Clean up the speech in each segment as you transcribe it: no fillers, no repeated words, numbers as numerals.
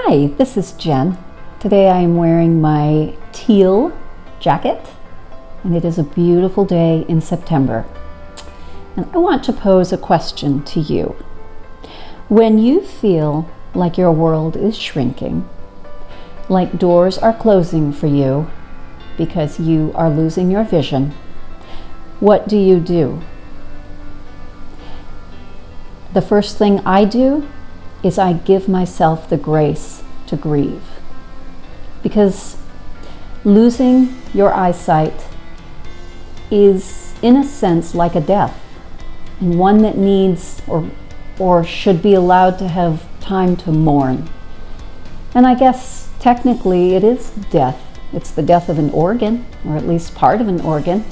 Hi, this is Jen. Today I am wearing my teal jacket, and it is a beautiful day in September. And I want to pose a question to you. When you feel like your world is shrinking, like doors are closing for you because you are losing your vision, what do you do? The first thing I do is I give myself the grace to grieve. Because losing your eyesight is, in a sense, like a death, and one that needs or should be allowed to have time to mourn. And I guess technically it is death. It's the death of an organ, or at least part of an organ.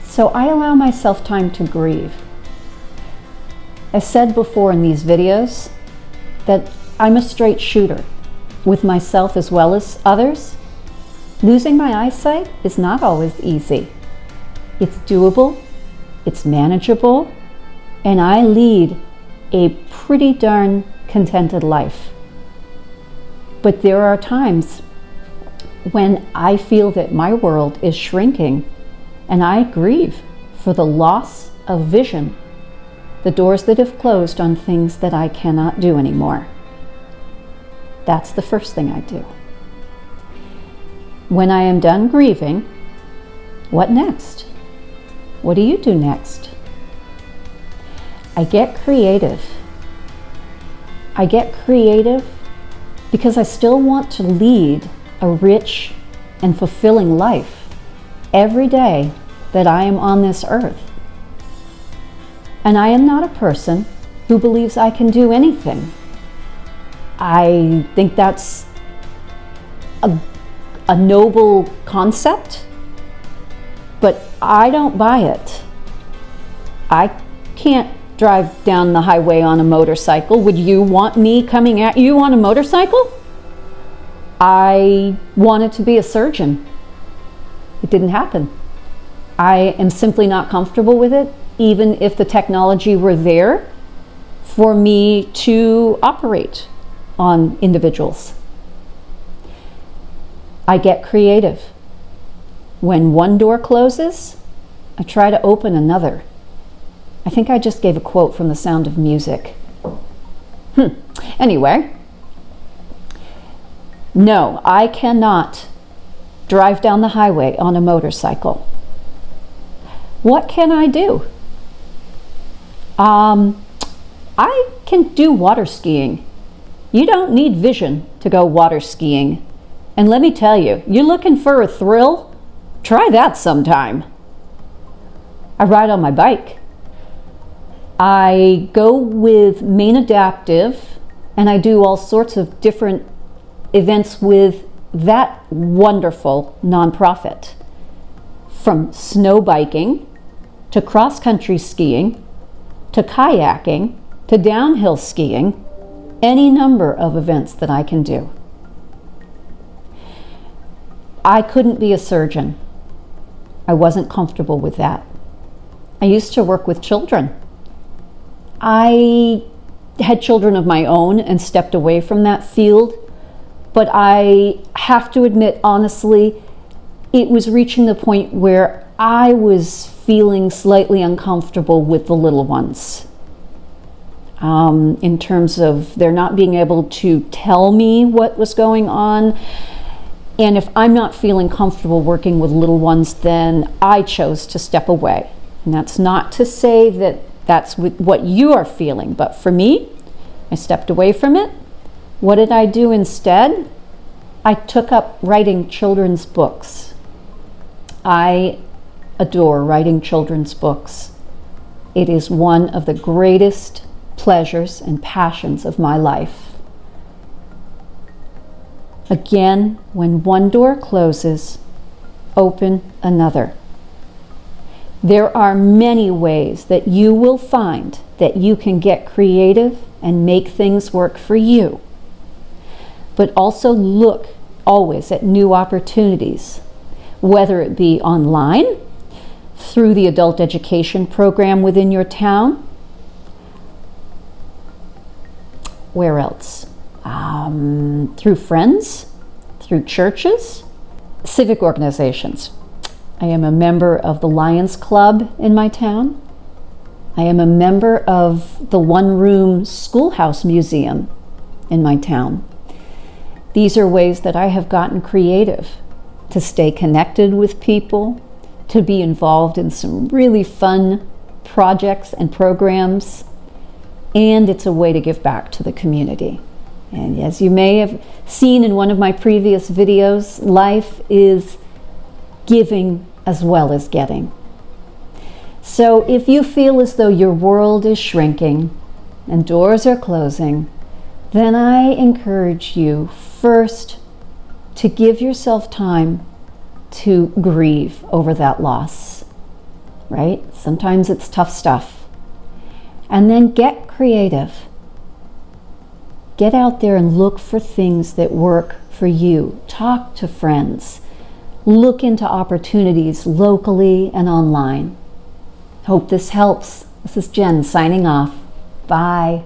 So I allow myself time to grieve. I said before in these videos that I'm a straight shooter with myself as well as others. Losing my eyesight is not always easy. It's doable, it's manageable, and I lead a pretty darn contented life. But there are times when I feel that my world is shrinking and I grieve for the loss of vision, the doors that have closed on things that I cannot do anymore. That's the first thing I do. When I am done grieving, what next? What do you do next? I get creative. I get creative because I still want to lead a rich and fulfilling life every day that I am on this earth. And I am not a person who believes I can do anything. I think that's a noble concept, but I don't buy it. I can't drive down the highway on a motorcycle. Would you want me coming at you on a motorcycle? I wanted to be a surgeon. It didn't happen. I am simply not comfortable with it, even if the technology were there for me to operate on individuals. I get creative. When one door closes, I try to open another. I think I just gave a quote from The Sound of Music. Anyway, no, I cannot drive down the highway on a motorcycle. What can I do? I can do water skiing. You don't need vision to go water skiing. And let me tell you, you're looking for a thrill? Try that sometime. I ride on my bike. I go with Maine Adaptive, and I do all sorts of different events with that wonderful nonprofit. From snow biking, to cross-country skiing, to kayaking, to downhill skiing, any number of events that I can do. I couldn't be a surgeon. I wasn't comfortable with that. I used to work with children. I had children of my own and stepped away from that field, but I have to admit, honestly, it was reaching the point where I was feeling slightly uncomfortable with the little ones. In terms of their not being able to tell me what was going on. And if I'm not feeling comfortable working with little ones, then I chose to step away. And that's not to say that that's what you are feeling, but for me, I stepped away from it. What did I do instead? I took up writing children's books. I adore writing children's books. It is one of the greatest pleasures and passions of my life. Again, when one door closes, open another. There are many ways that you will find that you can get creative and make things work for you. But also look always at new opportunities, whether it be online, through the adult education program within your town. Where else? through friends, through churches, civic organizations. I am a member of the Lions Club in my town. I am a member of the one-room schoolhouse museum in my town. These are ways that I have gotten creative to stay connected with people, to be involved in some really fun projects and programs, and it's a way to give back to the community. And as you may have seen in one of my previous videos, life is giving as well as getting. So if you feel as though your world is shrinking and doors are closing, then I encourage you first to give yourself time to grieve over that loss, right? Sometimes it's tough stuff. And then get creative. Get out there and look for things that work for you. Talk to friends. Look into opportunities locally and online. Hope this helps. This is Jen signing off. Bye.